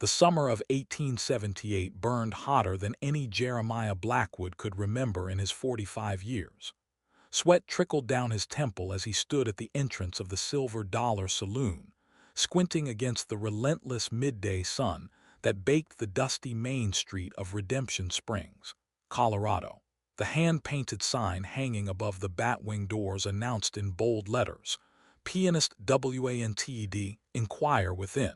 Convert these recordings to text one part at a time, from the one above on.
The summer of 1878 burned hotter than any Jeremiah Blackwood could remember in his 45 years. Sweat trickled down his temple as he stood at the entrance of the Silver Dollar Saloon, squinting against the relentless midday sun that baked the dusty main street of Redemption Springs, Colorado. The hand-painted sign hanging above the batwing doors announced in bold letters, "Pianist WANTED, Inquire Within."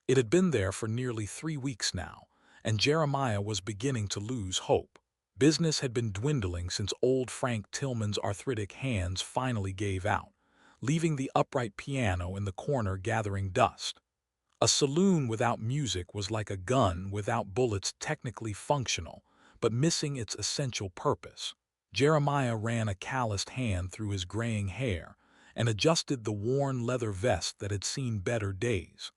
It had been there for nearly 3 weeks now, and Jeremiah was beginning to lose hope. Business had been dwindling since old Frank Tillman's arthritic hands finally gave out, leaving the upright piano in the corner gathering dust. A saloon without music was like a gun without bullets, technically functional, but missing its essential purpose. Jeremiah ran a calloused hand through his graying hair and adjusted the worn leather vest that had seen better days.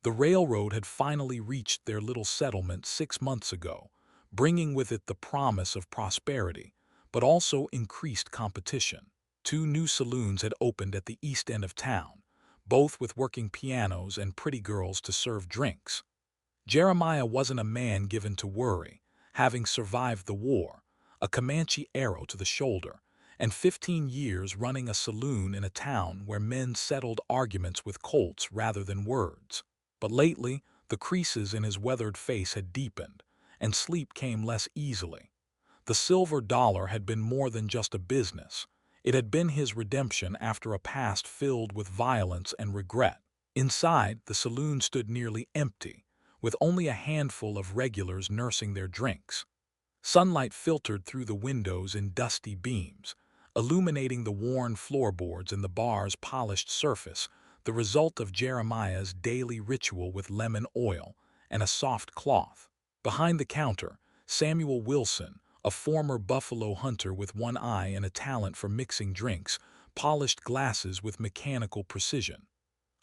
The railroad had finally reached their little settlement 6 months ago, bringing with it the promise of prosperity, but also increased competition. 2 new saloons had opened at the east end of town, both with working pianos and pretty girls to serve drinks. Jeremiah wasn't a man given to worry, having survived the war, a Comanche arrow to the shoulder, and 15 years running a saloon in a town where men settled arguments with Colts rather than words. But lately, the creases in his weathered face had deepened, and sleep came less easily. The Silver Dollar had been more than just a business. It had been his redemption after a past filled with violence and regret. Inside, the saloon stood nearly empty, with only a handful of regulars nursing their drinks. Sunlight filtered through the windows in dusty beams, illuminating the worn floorboards and the bar's polished surface, the result of Jeremiah's daily ritual with lemon oil and a soft cloth. Behind the counter, Samuel Wilson, a former buffalo hunter with one eye and a talent for mixing drinks, polished glasses with mechanical precision.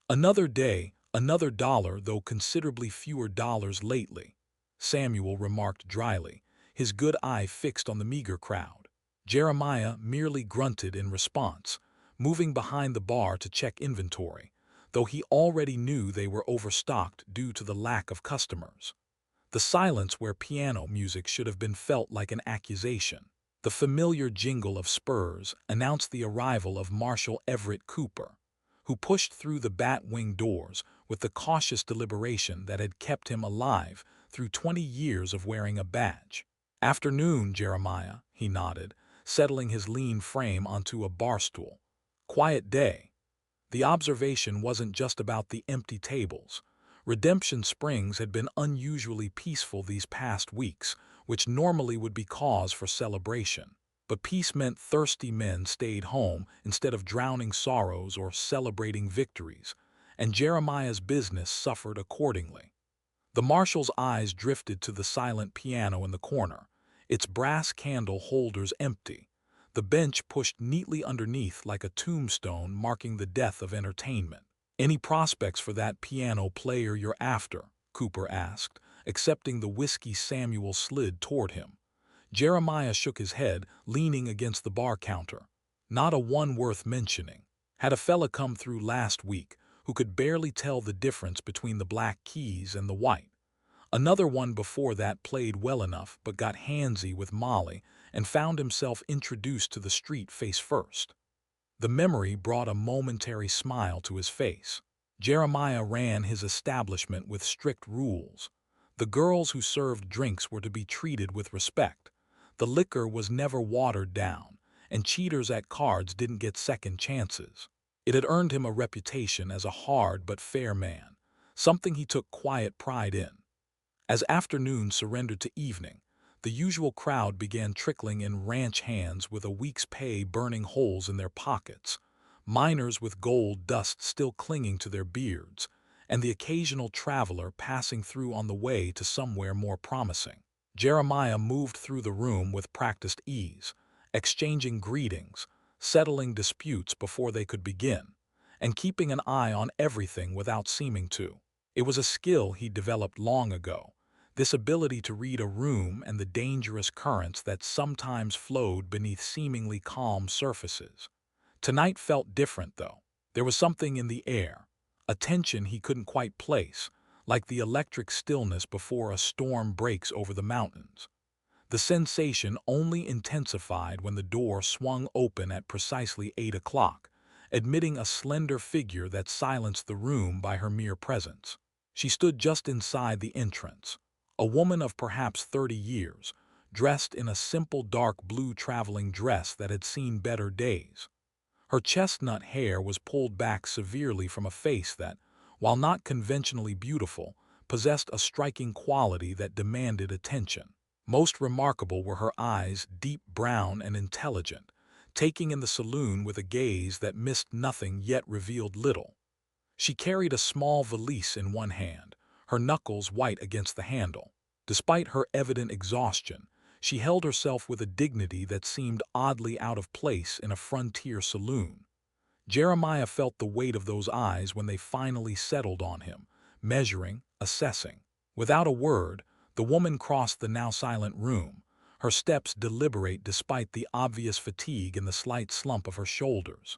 "Another day, another dollar, though considerably fewer dollars lately," Samuel remarked dryly, his good eye fixed on the meager crowd. Jeremiah merely grunted in response, moving behind the bar to check inventory, though he already knew they were overstocked due to the lack of customers. The silence where piano music should have been felt like an accusation. The familiar jingle of spurs announced the arrival of Marshal Everett Cooper, who pushed through the bat-wing doors with the cautious deliberation that had kept him alive through 20 years of wearing a badge. "Afternoon, Jeremiah," he nodded, settling his lean frame onto a bar stool. "Quiet day." The observation wasn't just about the empty tables. Redemption Springs had been unusually peaceful these past weeks, which normally would be cause for celebration. But peace meant thirsty men stayed home instead of drowning sorrows or celebrating victories, and Jeremiah's business suffered accordingly. The marshal's eyes drifted to the silent piano in the corner, its brass candle holders empty, the bench pushed neatly underneath like a tombstone marking the death of entertainment. "Any prospects for that piano player you're after?" Cooper asked, accepting the whiskey Samuel slid toward him. Jeremiah shook his head, leaning against the bar counter. "Not a one worth mentioning. Had a fella come through last week who could barely tell the difference between the black keys and the white. Another one before that played well enough but got handsy with Molly and found himself introduced to the street face first." The memory brought a momentary smile to his face. Jeremiah ran his establishment with strict rules. The girls who served drinks were to be treated with respect. The liquor was never watered down, and cheaters at cards didn't get second chances. It had earned him a reputation as a hard but fair man, something he took quiet pride in. As afternoon surrendered to evening, the usual crowd began trickling in, ranch hands with a week's pay burning holes in their pockets, miners with gold dust still clinging to their beards, and the occasional traveler passing through on the way to somewhere more promising. Jeremiah moved through the room with practiced ease, exchanging greetings, settling disputes before they could begin, and keeping an eye on everything without seeming to. It was a skill he developed long ago, this ability to read a room and the dangerous currents that sometimes flowed beneath seemingly calm surfaces. Tonight felt different, though. There was something in the air, a tension he couldn't quite place, like the electric stillness before a storm breaks over the mountains. The sensation only intensified when the door swung open at precisely 8 o'clock, admitting a slender figure that silenced the room by her mere presence. She stood just inside the entrance, a woman of perhaps 30 years, dressed in a simple dark blue traveling dress that had seen better days. Her chestnut hair was pulled back severely from a face that, while not conventionally beautiful, possessed a striking quality that demanded attention. Most remarkable were her eyes, deep brown and intelligent, taking in the saloon with a gaze that missed nothing yet revealed little. She carried a small valise in one hand, her knuckles white against the handle. Despite her evident exhaustion, she held herself with a dignity that seemed oddly out of place in a frontier saloon. Jeremiah felt the weight of those eyes when they finally settled on him, measuring, assessing. Without a word, the woman crossed the now silent room, her steps deliberate despite the obvious fatigue and the slight slump of her shoulders.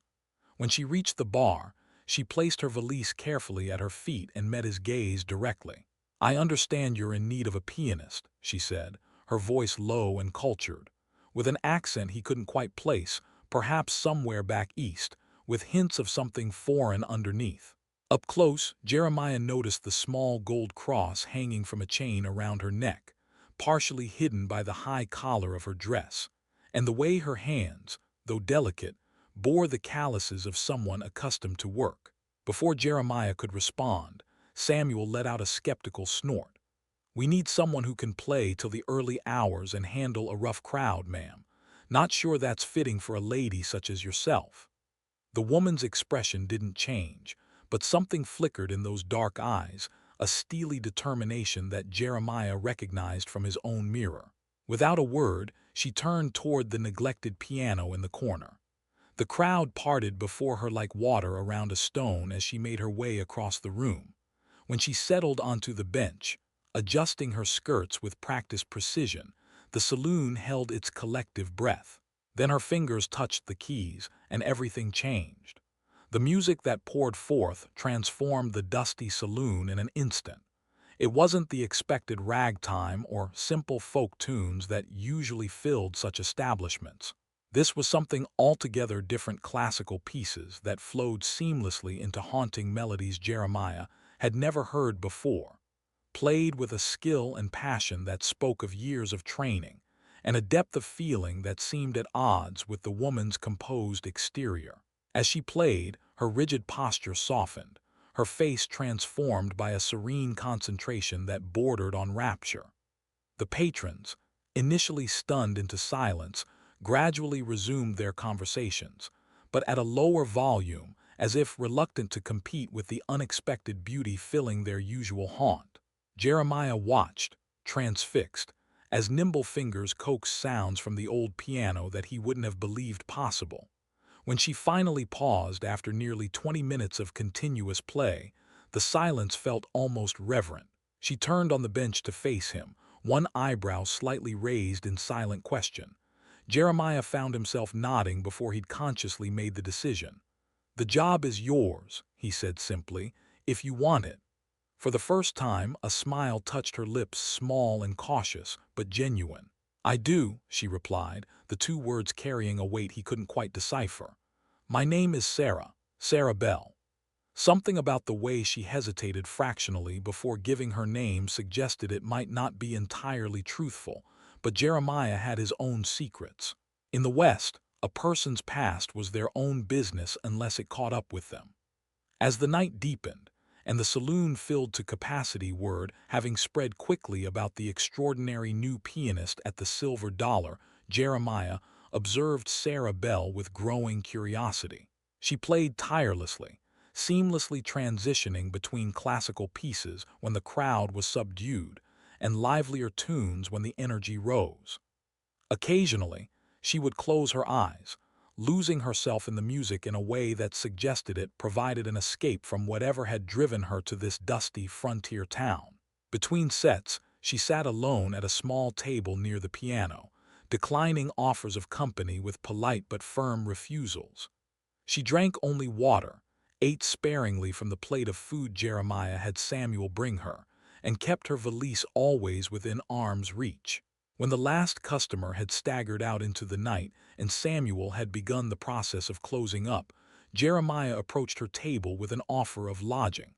When she reached the bar, she placed her valise carefully at her feet and met his gaze directly. "I understand you're in need of a pianist," she said, her voice low and cultured, with an accent he couldn't quite place, perhaps somewhere back east, with hints of something foreign underneath. Up close, Jeremiah noticed the small gold cross hanging from a chain around her neck, partially hidden by the high collar of her dress, and the way her hands, though delicate, bore the calluses of someone accustomed to work. Before Jeremiah could respond, Samuel let out a skeptical snort. "We need someone who can play till the early hours and handle a rough crowd, ma'am. Not sure that's fitting for a lady such as yourself." The woman's expression didn't change, but something flickered in those dark eyes, a steely determination that Jeremiah recognized from his own mirror. Without a word, she turned toward the neglected piano in the corner. The crowd parted before her like water around a stone as she made her way across the room. When she settled onto the bench, adjusting her skirts with practiced precision, the saloon held its collective breath. Then her fingers touched the keys, and everything changed. The music that poured forth transformed the dusty saloon in an instant. It wasn't the expected ragtime or simple folk tunes that usually filled such establishments. This was something altogether different, classical pieces that flowed seamlessly into haunting melodies Jeremiah had never heard before, played with a skill and passion that spoke of years of training, and a depth of feeling that seemed at odds with the woman's composed exterior. As she played, her rigid posture softened, her face transformed by a serene concentration that bordered on rapture. The patrons, initially stunned into silence, gradually resumed their conversations, but at a lower volume, as if reluctant to compete with the unexpected beauty filling their usual haunt. Jeremiah watched, transfixed, as nimble fingers coaxed sounds from the old piano that he wouldn't have believed possible. When she finally paused after nearly 20 minutes of continuous play, the silence felt almost reverent. She turned on the bench to face him, one eyebrow slightly raised in silent question. Jeremiah found himself nodding before he'd consciously made the decision. "The job is yours," he said simply, "if you want it." For the first time, a smile touched her lips, small and cautious, but genuine. "I do," she replied, the two words carrying a weight he couldn't quite decipher. "My name is Sarah Bell." Something about the way she hesitated fractionally before giving her name suggested it might not be entirely truthful, but Jeremiah had his own secrets. In the West, a person's past was their own business unless it caught up with them. As the night deepened, and the saloon filled to capacity, word having spread quickly about the extraordinary new pianist at the Silver Dollar, Jeremiah observed Sarah Bell with growing curiosity. She played tirelessly, seamlessly transitioning between classical pieces when the crowd was subdued, and livelier tunes when the energy rose. Occasionally, she would close her eyes, losing herself in the music in a way that suggested it provided an escape from whatever had driven her to this dusty frontier town. Between sets, she sat alone at a small table near the piano, declining offers of company with polite but firm refusals. She drank only water, ate sparingly from the plate of food Jeremiah had Samuel bring her, and kept her valise always within arm's reach. When the last customer had staggered out into the night and Samuel had begun the process of closing up, Jeremiah approached her table with an offer of lodging.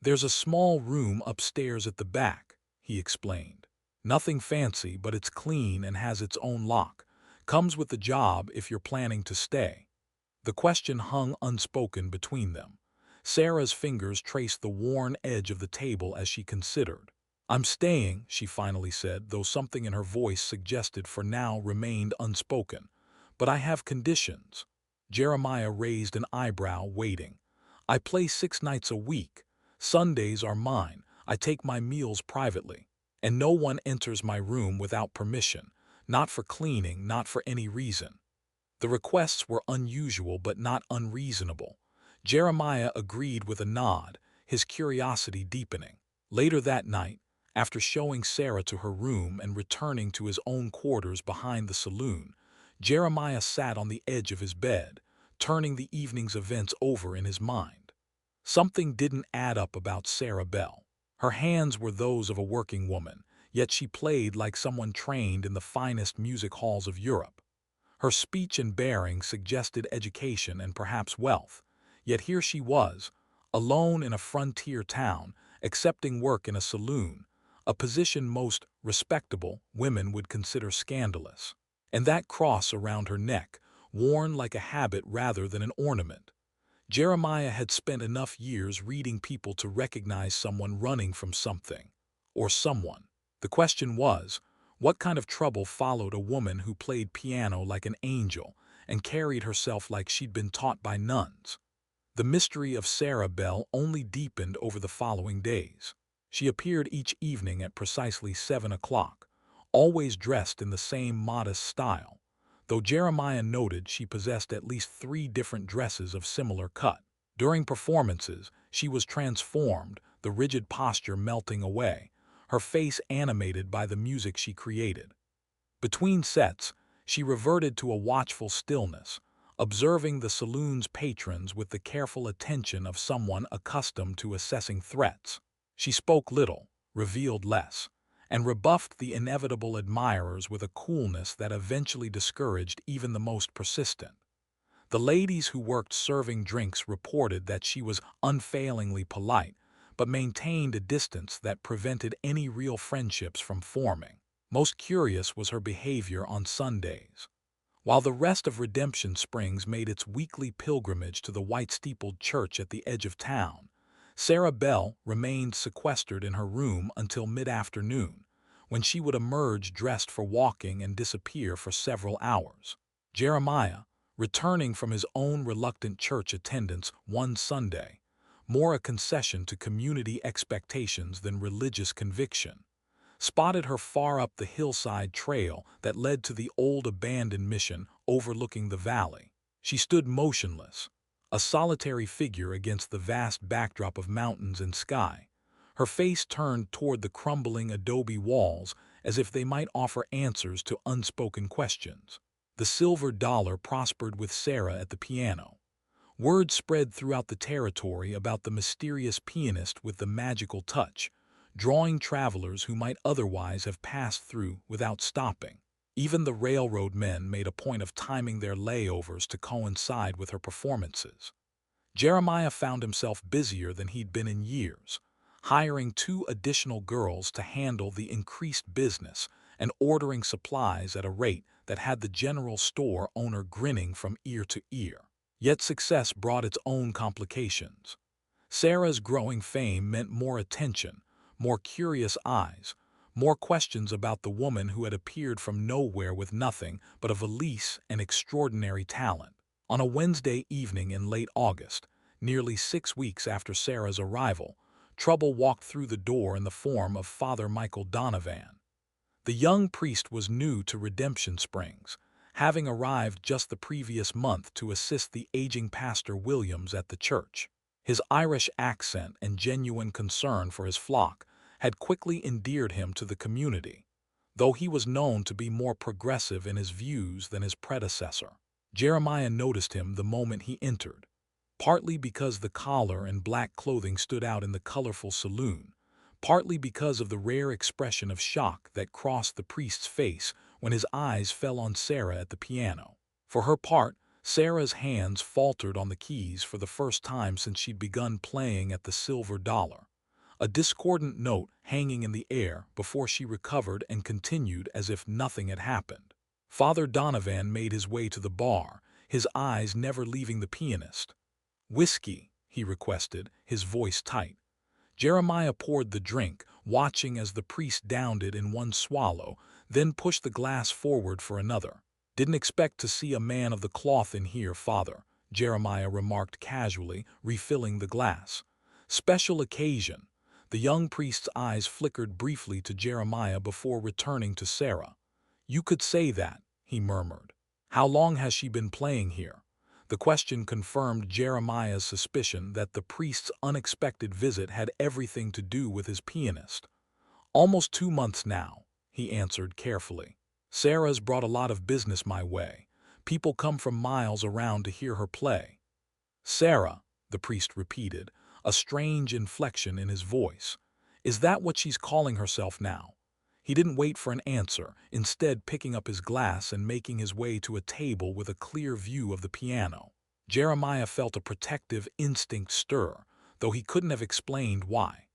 "There's a small room upstairs at the back," he explained. "Nothing fancy, but it's clean and has its own lock. Comes with the job if you're planning to stay." The question hung unspoken between them. Sarah's fingers traced the worn edge of the table as she considered. "I'm staying," she finally said, though something in her voice suggested for now remained unspoken. "But I have conditions." Jeremiah raised an eyebrow, waiting. "I play 6 nights a week. Sundays are mine. I take my meals privately. And no one enters my room without permission. Not for cleaning, not for any reason." The requests were unusual but not unreasonable. Jeremiah agreed with a nod, his curiosity deepening. Later that night, after showing Sarah to her room and returning to his own quarters behind the saloon, Jeremiah sat on the edge of his bed, turning the evening's events over in his mind. Something didn't add up about Sarah Bell. Her hands were those of a working woman, yet she played like someone trained in the finest music halls of Europe. Her speech and bearing suggested education and perhaps wealth, yet here she was, alone in a frontier town, accepting work in a saloon, a position most respectable women would consider scandalous. And that cross around her neck, worn like a habit rather than an ornament. Jeremiah had spent enough years reading people to recognize someone running from something, or someone. The question was, what kind of trouble followed a woman who played piano like an angel and carried herself like she'd been taught by nuns? The mystery of Sarah Bell only deepened over the following days. She appeared each evening at precisely 7 o'clock, always dressed in the same modest style, though Jeremiah noted she possessed at least 3 different dresses of similar cut. During performances, she was transformed, the rigid posture melting away, her face animated by the music she created. Between sets, she reverted to a watchful stillness, observing the saloon's patrons with the careful attention of someone accustomed to assessing threats. She spoke little, revealed less, and rebuffed the inevitable admirers with a coolness that eventually discouraged even the most persistent. The ladies who worked serving drinks reported that she was unfailingly polite, but maintained a distance that prevented any real friendships from forming. Most curious was her behavior on Sundays. While the rest of Redemption Springs made its weekly pilgrimage to the white-steepled church at the edge of town, Sarah Bell remained sequestered in her room until mid-afternoon, when she would emerge dressed for walking and disappear for several hours. Jeremiah, returning from his own reluctant church attendance one Sunday, more a concession to community expectations than religious conviction, spotted her far up the hillside trail that led to the old abandoned mission overlooking the valley. She stood motionless, a solitary figure against the vast backdrop of mountains and sky, her face turned toward the crumbling adobe walls as if they might offer answers to unspoken questions. The silver dollar prospered with Sarah at the piano. Word spread throughout the territory about the mysterious pianist with the magical touch, drawing travelers who might otherwise have passed through without stopping. Even the railroad men made a point of timing their layovers to coincide with her performances. Jeremiah found himself busier than he'd been in years, hiring 2 additional girls to handle the increased business and ordering supplies at a rate that had the general store owner grinning from ear to ear. Yet success brought its own complications. Sarah's growing fame meant more attention, more curious eyes, more questions about the woman who had appeared from nowhere with nothing but a valise and extraordinary talent. On a Wednesday evening in late August, nearly 6 weeks after Sarah's arrival, trouble walked through the door in the form of Father Michael Donovan. The young priest was new to Redemption Springs, having arrived just the previous month to assist the aging Pastor Williams at the church. His Irish accent and genuine concern for his flock had quickly endeared him to the community, though he was known to be more progressive in his views than his predecessor. Jeremiah noticed him the moment he entered. partly because the collar and black clothing stood out in the colorful saloon, partly because of the rare expression of shock that crossed the priest's face when his eyes fell on Sarah at the piano. For her part, Sarah's hands faltered on the keys for the first time since she'd begun playing at the Silver Dollar, a discordant note hanging in the air before she recovered and continued as if nothing had happened. Father Donovan made his way to the bar, his eyes never leaving the pianist. "Whiskey," he requested, his voice tight. Jeremiah poured the drink, watching as the priest downed it in one swallow, then pushed the glass forward for another. "Didn't expect to see a man of the cloth in here, Father," Jeremiah remarked casually, refilling the glass. "Special occasion." The young priest's eyes flickered briefly to Jeremiah before returning to Sarah. "You could say that," he murmured. "How long has she been playing here?" The question confirmed Jeremiah's suspicion that the priest's unexpected visit had everything to do with his pianist. "Almost 2 months now," he answered carefully. "Sarah's brought a lot of business my way. People come from miles around to hear her play." "Sarah," the priest repeated, a strange inflection in his voice. "Is that what she's calling herself now?" He didn't wait for an answer, instead picking up his glass and making his way to a table with a clear view of the piano. Jeremiah felt a protective instinct stir, though he couldn't have explained why.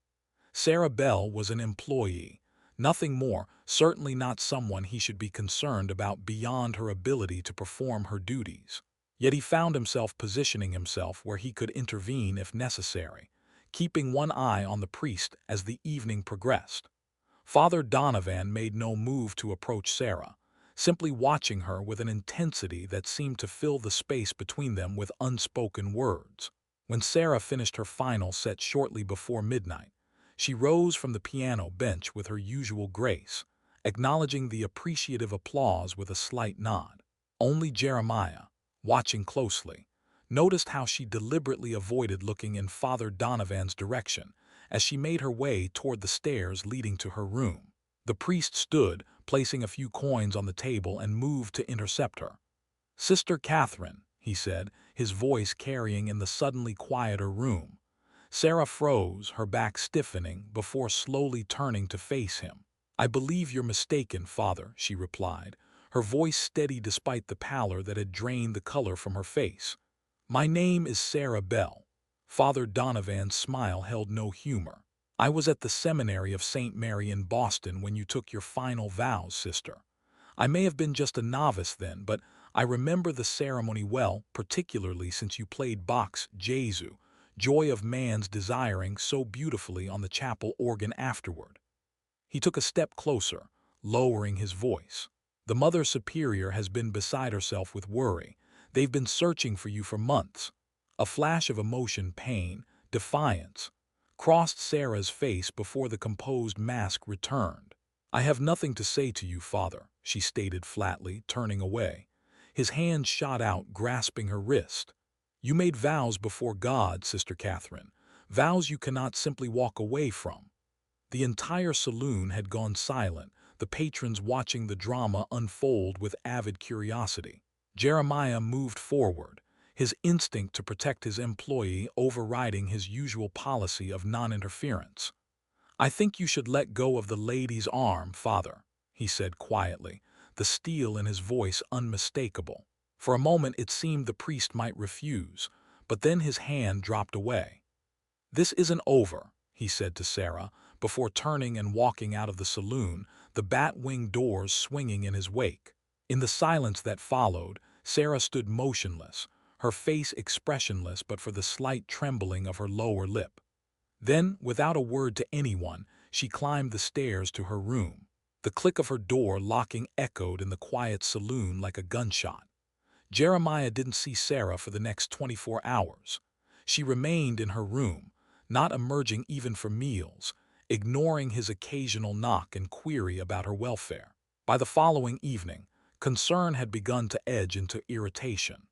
Sarah Bell was an employee, nothing more, certainly not someone he should be concerned about beyond her ability to perform her duties. Yet he found himself positioning himself where he could intervene if necessary, keeping one eye on the priest as the evening progressed. Father Donovan made no move to approach Sarah, simply watching her with an intensity that seemed to fill the space between them with unspoken words. When Sarah finished her final set shortly before midnight, she rose from the piano bench with her usual grace, acknowledging the appreciative applause with a slight nod. Only Jeremiah, watching closely, noticed how she deliberately avoided looking in Father Donovan's direction as she made her way toward the stairs leading to her room. The priest stood, placing a few coins on the table, and moved to intercept her. "Sister Catherine," he said, his voice carrying in the suddenly quieter room. Sarah froze, her back stiffening, before slowly turning to face him. "I believe you're mistaken, Father," she replied, her voice steady despite the pallor that had drained the color from her face. "My name is Sarah Bell." Father Donovan's smile held no humor. "I was at the seminary of St. Mary in Boston when you took your final vows, sister. I may have been just a novice then, but I remember the ceremony well, particularly since you played Bach's Jesu, Joy of Man's Desiring, so beautifully on the chapel organ afterward." He took a step closer, lowering his voice. "The Mother Superior has been beside herself with worry. They've been searching for you for months." A flash of emotion, pain, defiance, crossed Sarah's face before the composed mask returned. "I have nothing to say to you, Father," she stated flatly, turning away. His hand shot out, grasping her wrist. "You made vows before God, Sister Catherine, vows you cannot simply walk away from." The entire saloon had gone silent, the patrons watching the drama unfold with avid curiosity. Jeremiah moved forward, his instinct to protect his employee overriding his usual policy of non-interference. "I think you should let go of the lady's arm, Father," he said quietly, the steel in his voice unmistakable. For a moment it seemed the priest might refuse, but then his hand dropped away. "This isn't over," he said to Sarah, before turning and walking out of the saloon, the bat-wing doors swinging in his wake. In the silence that followed, Sarah stood motionless, her face expressionless but for the slight trembling of her lower lip. Then, without a word to anyone, she climbed the stairs to her room. The click of her door locking echoed in the quiet saloon like a gunshot. Jeremiah didn't see Sarah for the next 24 hours. She remained in her room, not emerging even for meals, ignoring his occasional knock and query about her welfare. By the following evening, concern had begun to edge into irritation.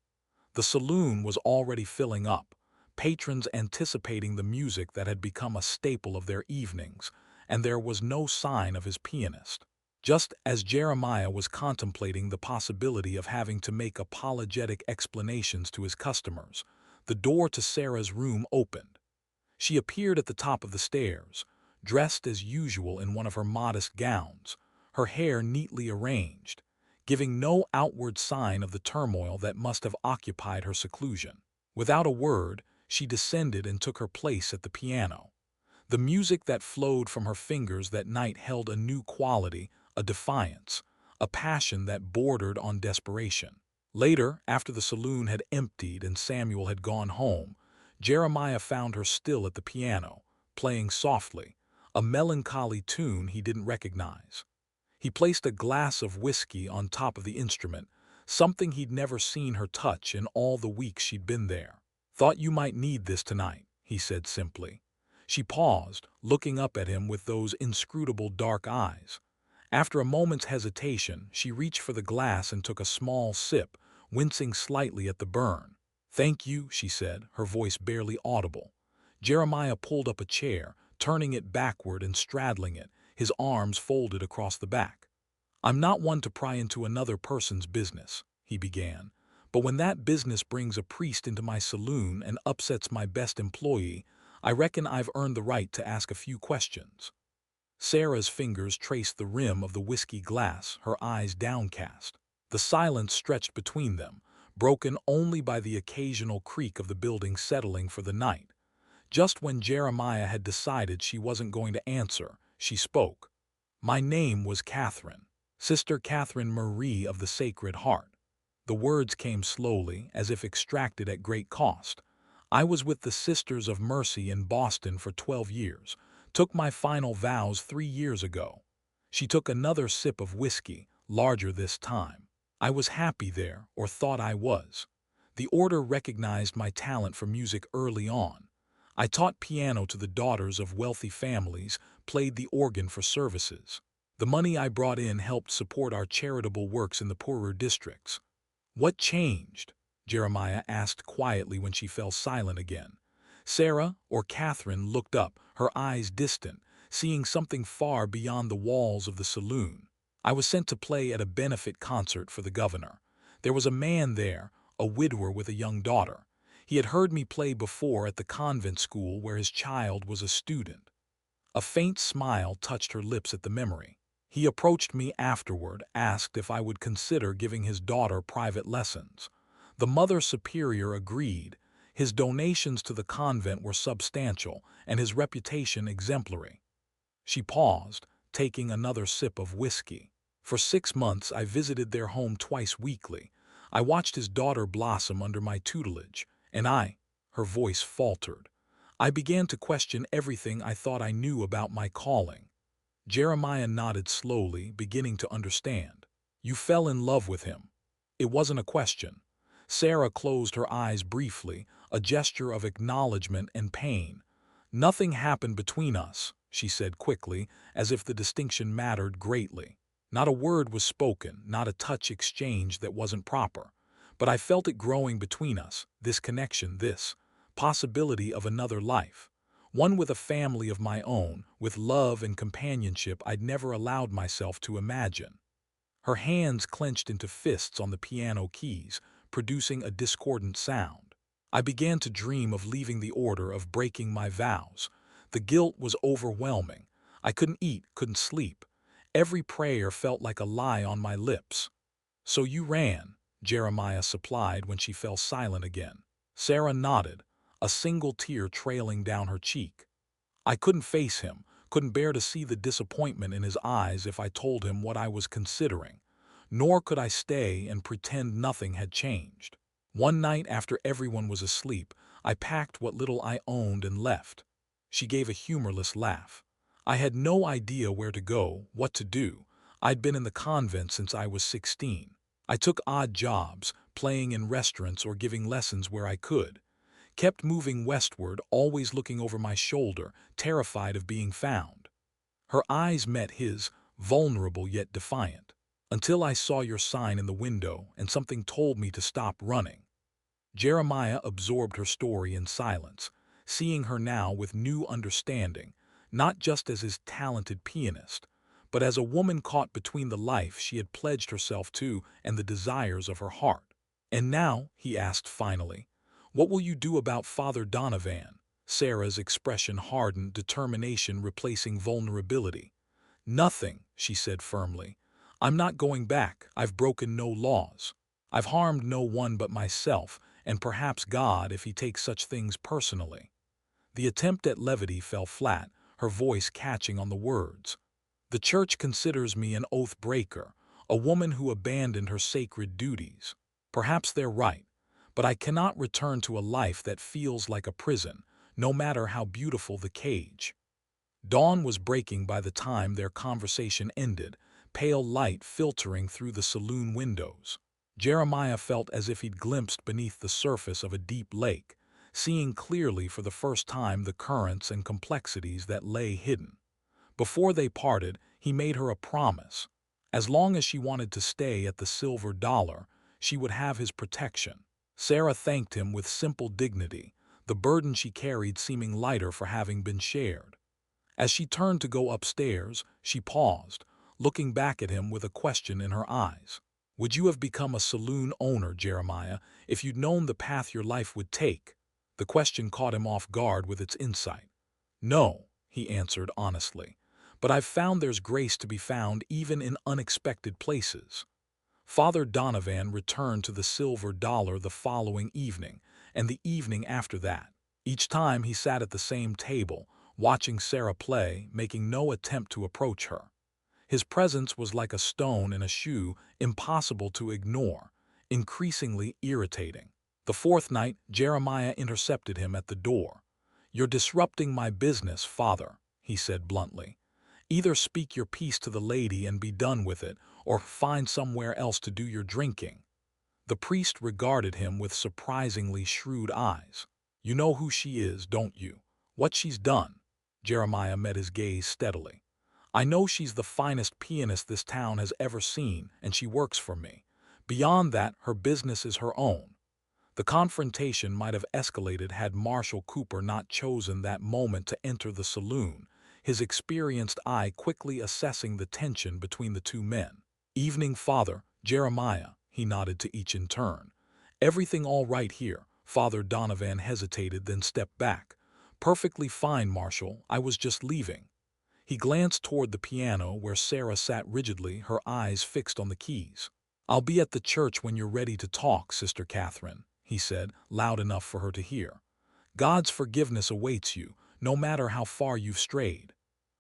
The saloon was already filling up, patrons anticipating the music that had become a staple of their evenings, and there was no sign of his pianist. Just as Jeremiah was contemplating the possibility of having to make apologetic explanations to his customers, the door to Sarah's room opened. She appeared at the top of the stairs, dressed as usual in one of her modest gowns, her hair neatly arranged, giving no outward sign of the turmoil that must have occupied her seclusion. Without a word, she descended and took her place at the piano. The music that flowed from her fingers that night held a new quality, a defiance, a passion that bordered on desperation. Later, after the saloon had emptied and Samuel had gone home, Jeremiah found her still at the piano, playing softly, a melancholy tune he didn't recognize. He placed a glass of whiskey on top of the instrument, something he'd never seen her touch in all the weeks she'd been there. "Thought you might need this tonight," he said simply. She paused, looking up at him with those inscrutable dark eyes. After a moment's hesitation, she reached for the glass and took a small sip, wincing slightly at the burn. "Thank you," she said, her voice barely audible. Jeremiah pulled up a chair, turning it backward and straddling it, his arms folded across the back. "I'm not one to pry into another person's business," he began, "but when that business brings a priest into my saloon and upsets my best employee, I reckon I've earned the right to ask a few questions." Sarah's fingers traced the rim of the whiskey glass, her eyes downcast. The silence stretched between them, broken only by the occasional creak of the building settling for the night. Just when Jeremiah had decided she wasn't going to answer, she spoke. "My name was Catherine, Sister Catherine Marie of the Sacred Heart." The words came slowly, as if extracted at great cost. "I was with the Sisters of Mercy in Boston for 12 years, took my final vows 3 years ago." She took another sip of whiskey, larger this time. "I was happy there, or thought I was. The order recognized my talent for music early on. I taught piano to the daughters of wealthy families, played the organ for services. The money I brought in helped support our charitable works in the poorer districts." "What changed?" Jeremiah asked quietly when she fell silent again. Sarah, or Catherine, looked up, her eyes distant, seeing something far beyond the walls of the saloon. "I was sent to play at a benefit concert for the governor. There was a man there, a widower with a young daughter. He had heard me play before at the convent school where his child was a student." A faint smile touched her lips at the memory. "He approached me afterward, asked if I would consider giving his daughter private lessons. The Mother Superior agreed. His donations to the convent were substantial, and his reputation exemplary." She paused, taking another sip of whiskey. "For 6 months I visited their home twice weekly. I watched his daughter blossom under my tutelage, and her voice faltered, "I began to question everything I thought I knew about my calling." Jeremiah nodded slowly, beginning to understand. "You fell in love with him." It wasn't a question. Sarah closed her eyes briefly, a gesture of acknowledgement and pain. "Nothing happened between us," she said quickly, as if the distinction mattered greatly. "Not a word was spoken, not a touch exchanged that wasn't proper. But I felt it growing between us, this connection, this possibility of another life. One with a family of my own, with love and companionship I'd never allowed myself to imagine." Her hands clenched into fists on the piano keys, producing a discordant sound. "I began to dream of leaving the order, of breaking my vows. The guilt was overwhelming. I couldn't eat, couldn't sleep. Every prayer felt like a lie on my lips." "So you ran," Jeremiah supplied when she fell silent again. Sarah nodded, a single tear trailing down her cheek. "I couldn't face him, couldn't bear to see the disappointment in his eyes if I told him what I was considering. Nor could I stay and pretend nothing had changed. One night after everyone was asleep, I packed what little I owned and left." She gave a humorless laugh. "I had no idea where to go, what to do. I'd been in the convent since I was 16. I took odd jobs, playing in restaurants or giving lessons where I could. Kept moving westward, always looking over my shoulder, terrified of being found." Her eyes met his, vulnerable yet defiant. "Until I saw your sign in the window and something told me to stop running." Jeremiah absorbed her story in silence, seeing her now with new understanding, not just as his talented pianist, but as a woman caught between the life she had pledged herself to and the desires of her heart. "And now," he asked finally, What will you do about Father Donovan? Sarah's expression hardened, determination replacing vulnerability. Nothing, she said firmly. I'm not going back. I've broken no laws. I've harmed no one but myself, and perhaps God if he takes such things personally. The attempt at levity fell flat, her voice catching on the words. The church considers me an oath breaker, a woman who abandoned her sacred duties. Perhaps they're right, but I cannot return to a life that feels like a prison, no matter how beautiful the cage. Dawn was breaking by the time their conversation ended, pale light filtering through the saloon windows. Jeremiah felt as if he'd glimpsed beneath the surface of a deep lake, seeing clearly for the first time the currents and complexities that lay hidden. Before they parted, he made her a promise. As long as she wanted to stay at the Silver Dollar, she would have his protection. Sarah thanked him with simple dignity, the burden she carried seeming lighter for having been shared. As she turned to go upstairs, she paused, looking back at him with a question in her eyes. Would you have become a saloon owner, Jeremiah, if you'd known the path your life would take? The question caught him off guard with its insight. No, he answered honestly, but I've found there's grace to be found even in unexpected places. Father Donovan returned to the Silver Dollar the following evening, and the evening after that. Each time he sat at the same table, watching Sarah play, making no attempt to approach her. His presence was like a stone in a shoe, impossible to ignore, increasingly irritating. The fourth night, Jeremiah intercepted him at the door. "You're disrupting my business, Father," he said bluntly. "Either speak your piece to the lady and be done with it, or find somewhere else to do your drinking." The priest regarded him with surprisingly shrewd eyes. "You know who she is, don't you? What she's done?" Jeremiah met his gaze steadily. "I know she's the finest pianist this town has ever seen, and she works for me. Beyond that, her business is her own." The confrontation might have escalated had Marshal Cooper not chosen that moment to enter the saloon, his experienced eye quickly assessing the tension between the two men. "Evening, Father, Jeremiah," he nodded to each in turn. "Everything all right here?" Father Donovan hesitated, then stepped back. "Perfectly fine, Marshal. I was just leaving." He glanced toward the piano where Sarah sat rigidly, her eyes fixed on the keys. "I'll be at the church when you're ready to talk, Sister Catherine," he said, loud enough for her to hear. "God's forgiveness awaits you, no matter how far you've strayed."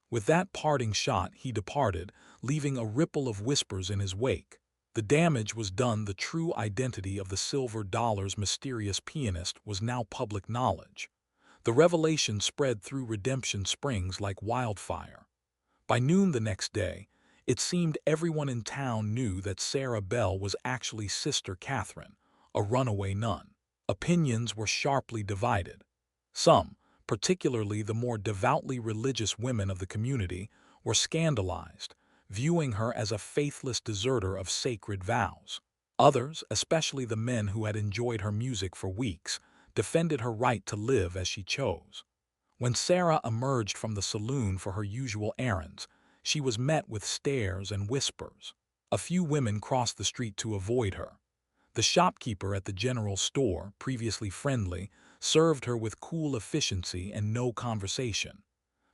With that parting shot, he departed, leaving a ripple of whispers in his wake. The damage was done. The true identity of the Silver Dollar's mysterious pianist was now public knowledge. The revelation spread through Redemption Springs like wildfire. By noon the next day, it seemed everyone in town knew that Sarah Bell was actually Sister Catherine, a runaway nun. Opinions were sharply divided. Some, particularly the more devoutly religious women of the community, were scandalized, viewing her as a faithless deserter of sacred vows. Others, especially the men who had enjoyed her music for weeks, defended her right to live as she chose. When Sarah emerged from the saloon for her usual errands, she was met with stares and whispers. A few women crossed the street to avoid her. The shopkeeper at the general store, previously friendly, served her with cool efficiency and no conversation.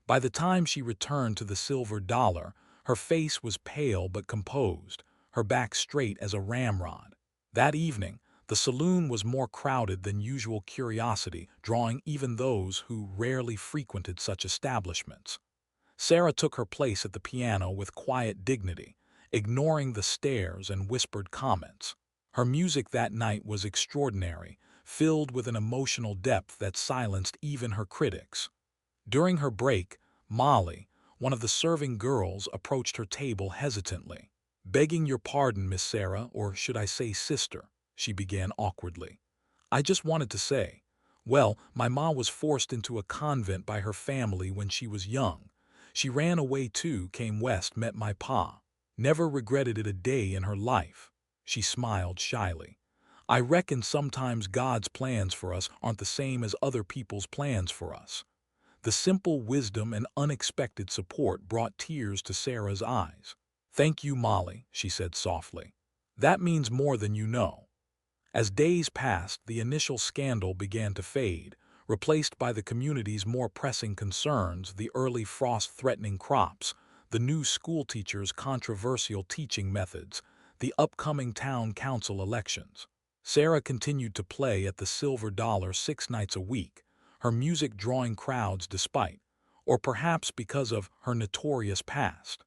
By the time she returned to the Silver Dollar, her face was pale but composed, her back straight as a ramrod. That evening, the saloon was more crowded than usual, curiosity drawing even those who rarely frequented such establishments. Sarah took her place at the piano with quiet dignity, ignoring the stares and whispered comments. Her music that night was extraordinary, filled with an emotional depth that silenced even her critics. During her break, Molly, one of the serving girls, approached her table hesitantly. "Begging your pardon, Miss Sarah, or should I say sister," she began awkwardly. "I just wanted to say, well, my ma was forced into a convent by her family when she was young. She ran away too, came west, met my pa. Never regretted it a day in her life." She smiled shyly. "I reckon sometimes God's plans for us aren't the same as other people's plans for us." The simple wisdom and unexpected support brought tears to Sarah's eyes. "Thank you, Molly," she said softly. "That means more than you know." As days passed, the initial scandal began to fade, replaced by the community's more pressing concerns: the early frost threatening crops, the new schoolteacher's controversial teaching methods, the upcoming town council elections. Sarah continued to play at the Silver Dollar 6 nights a week, her music drawing crowds despite, or perhaps because of, her notorious past.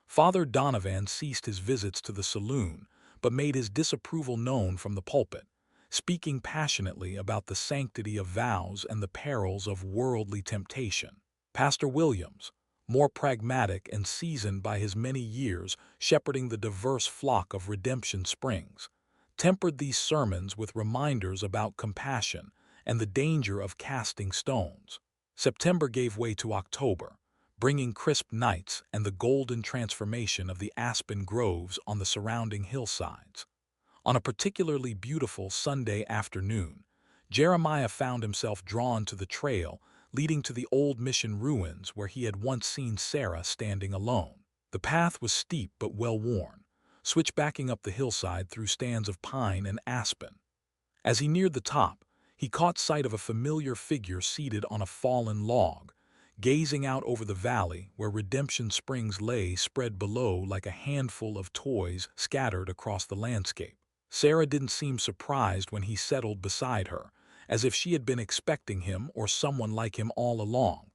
Father Donovan ceased his visits to the saloon, but made his disapproval known from the pulpit, speaking passionately about the sanctity of vows and the perils of worldly temptation. Pastor Williams, more pragmatic and seasoned by his many years shepherding the diverse flock of Redemption Springs, tempered these sermons with reminders about compassion and the danger of casting stones. September gave way to October, bringing crisp nights and the golden transformation of the aspen groves on the surrounding hillsides. On a particularly beautiful Sunday afternoon, Jeremiah found himself drawn to the trail leading to the old mission ruins where he had once seen Sarah standing alone. The path was steep but well-worn, switchbacking up the hillside through stands of pine and aspen. As he neared the top, he caught sight of a familiar figure seated on a fallen log, gazing out over the valley where Redemption Springs lay spread below like a handful of toys scattered across the landscape. Sarah didn't seem surprised when he settled beside her, as if she had been expecting him or someone like him all along.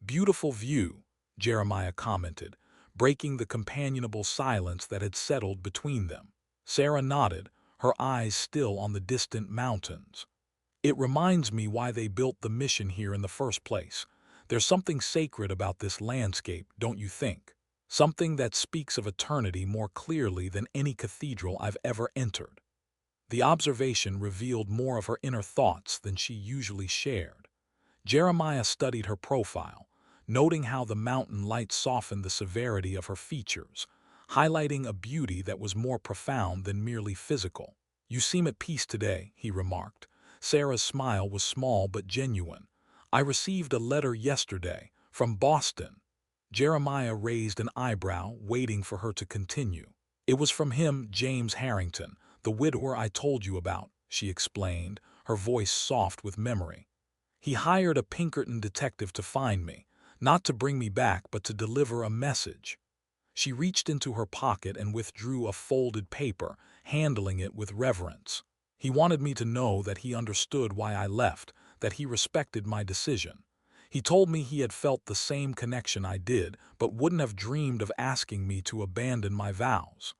"Beautiful view," Jeremiah commented, breaking the companionable silence that had settled between them. Sarah nodded, her eyes still on the distant mountains. "It reminds me why they built the mission here in the first place. There's something sacred about this landscape, don't you think? Something that speaks of eternity more clearly than any cathedral I've ever entered." The observation revealed more of her inner thoughts than she usually shared. Jeremiah studied her profile, noting how the mountain light softened the severity of her features, highlighting a beauty that was more profound than merely physical. "You seem at peace today," he remarked. Sarah's smile was small but genuine. "I received a letter yesterday, from Boston." Jeremiah raised an eyebrow, waiting for her to continue. "It was from him, James Harrington, the widower I told you about," she explained, her voice soft with memory. "He hired a Pinkerton detective to find me, not to bring me back but to deliver a message." She reached into her pocket and withdrew a folded paper, handling it with reverence. "He wanted me to know that he understood why I left, that he respected my decision. He told me he had felt the same connection I did, but wouldn't have dreamed of asking me to abandon my vows."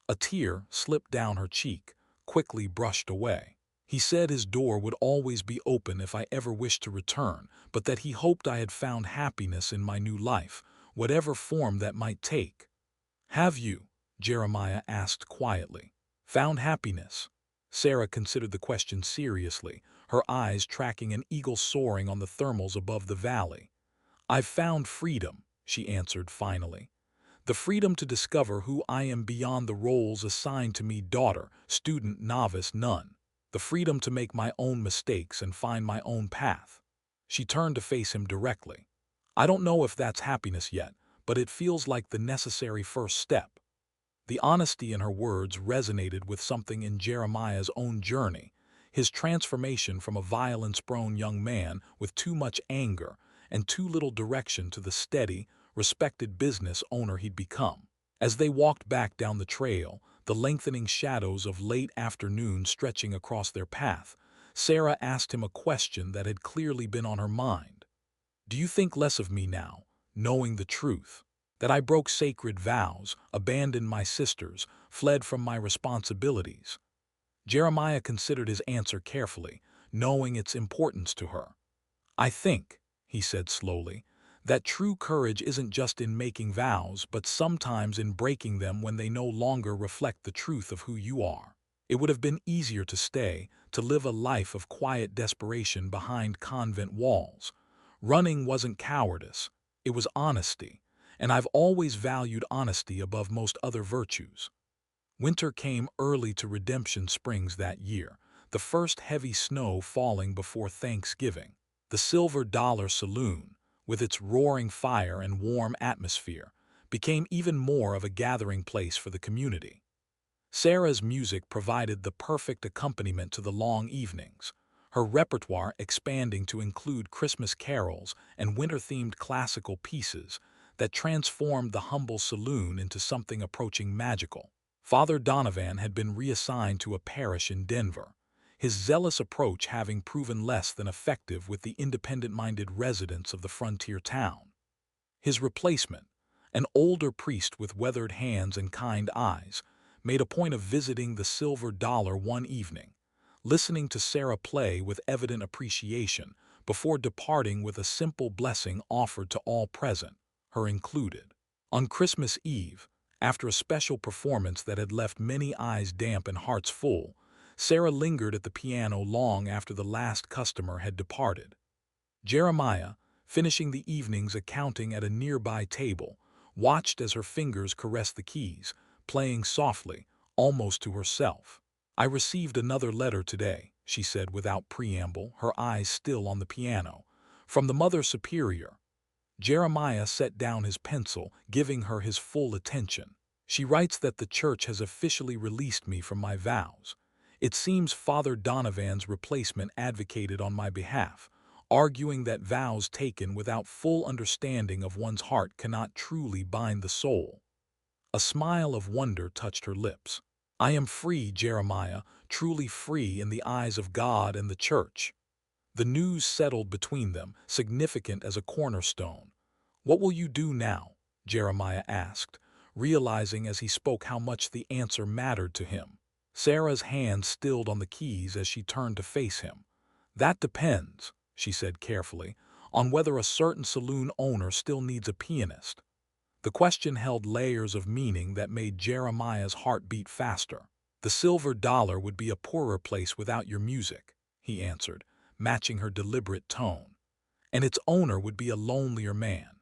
A tear slipped down her cheek, quickly brushed away. "He said his door would always be open if I ever wished to return, but that he hoped I had found happiness in my new life, whatever form that might take." "Have you?" Jeremiah asked quietly. "Found happiness?" Sarah considered the question seriously, her eyes tracking an eagle soaring on the thermals above the valley. "I've found freedom," she answered finally. "The freedom to discover who I am beyond the roles assigned to me: daughter, student, novice, nun. The freedom to make my own mistakes and find my own path." She turned to face him directly. "I don't know if that's happiness yet, but it feels like the necessary first step." The honesty in her words resonated with something in Jeremiah's own journey, his transformation from a violence-prone young man with too much anger and too little direction to the steady, respected business owner he'd become. As they walked back down the trail, the lengthening shadows of late afternoon stretching across their path, Sarah asked him a question that had clearly been on her mind. "Do you think less of me now, knowing the truth? That I broke sacred vows, abandoned my sisters, fled from my responsibilities?" Jeremiah considered his answer carefully, knowing its importance to her. "I think," he said slowly, "that true courage isn't just in making vows, but sometimes in breaking them when they no longer reflect the truth of who you are. It would have been easier to stay, to live a life of quiet desperation behind convent walls. Running wasn't cowardice, it was honesty, and I've always valued honesty above most other virtues." Winter came early to Redemption Springs that year, the first heavy snow falling before Thanksgiving. The Silver Dollar Saloon, with its roaring fire and warm atmosphere, became even more of a gathering place for the community. Sarah's music provided the perfect accompaniment to the long evenings, her repertoire expanding to include Christmas carols and winter-themed classical pieces that transformed the humble saloon into something approaching magical. Father Donovan had been reassigned to a parish in Denver, his zealous approach having proven less than effective with the independent-minded residents of the frontier town. His replacement, an older priest with weathered hands and kind eyes, made a point of visiting the Silver Dollar one evening, listening to Sarah play with evident appreciation before departing with a simple blessing offered to all present, her included. On Christmas Eve, after a special performance that had left many eyes damp and hearts full, Sarah lingered at the piano long after the last customer had departed. Jeremiah, finishing the evening's accounting at a nearby table, watched as her fingers caressed the keys, playing softly, almost to herself. "I received another letter today," she said without preamble, her eyes still on the piano. "From the Mother Superior." Jeremiah set down his pencil, giving her his full attention. "She writes that the church has officially released me from my vows. It seems Father Donovan's replacement advocated on my behalf, arguing that vows taken without full understanding of one's heart cannot truly bind the soul." A smile of wonder touched her lips. "I am free, Jeremiah, truly free in the eyes of God and the church." The news settled between them, significant as a cornerstone. "What will you do now?" Jeremiah asked, realizing as he spoke how much the answer mattered to him. Sarah's hand stilled on the keys as she turned to face him. "That depends," she said carefully, "on whether a certain saloon owner still needs a pianist." The question held layers of meaning that made Jeremiah's heart beat faster. "The Silver Dollar would be a poorer place without your music," he answered, matching her deliberate tone. "And its owner would be a lonelier man."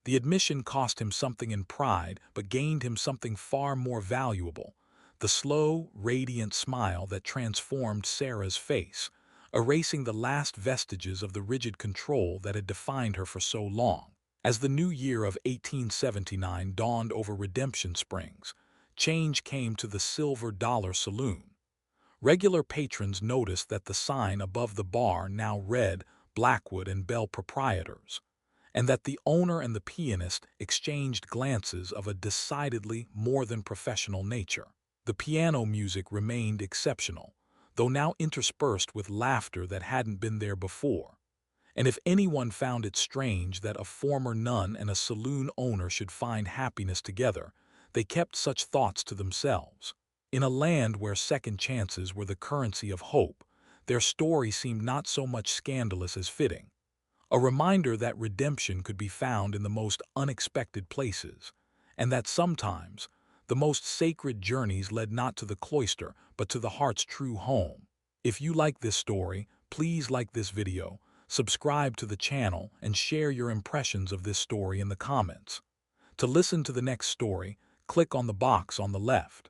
The admission cost him something in pride, but gained him something far more valuable: the slow, radiant smile that transformed Sarah's face, erasing the last vestiges of the rigid control that had defined her for so long. As the new year of 1879 dawned over Redemption Springs, change came to the Silver Dollar Saloon. Regular patrons noticed that the sign above the bar now read Blackwood and Bell Proprietors, and that the owner and the pianist exchanged glances of a decidedly more than professional nature. The piano music remained exceptional, though now interspersed with laughter that hadn't been there before. And if anyone found it strange that a former nun and a saloon owner should find happiness together, they kept such thoughts to themselves. In a land where second chances were the currency of hope, their story seemed not so much scandalous as fitting. A reminder that redemption could be found in the most unexpected places, and that sometimes the most sacred journeys led not to the cloister but to the heart's true home. If you like this story, please like this video, subscribe to the channel, and share your impressions of this story in the comments. To listen to the next story, click on the box on the left.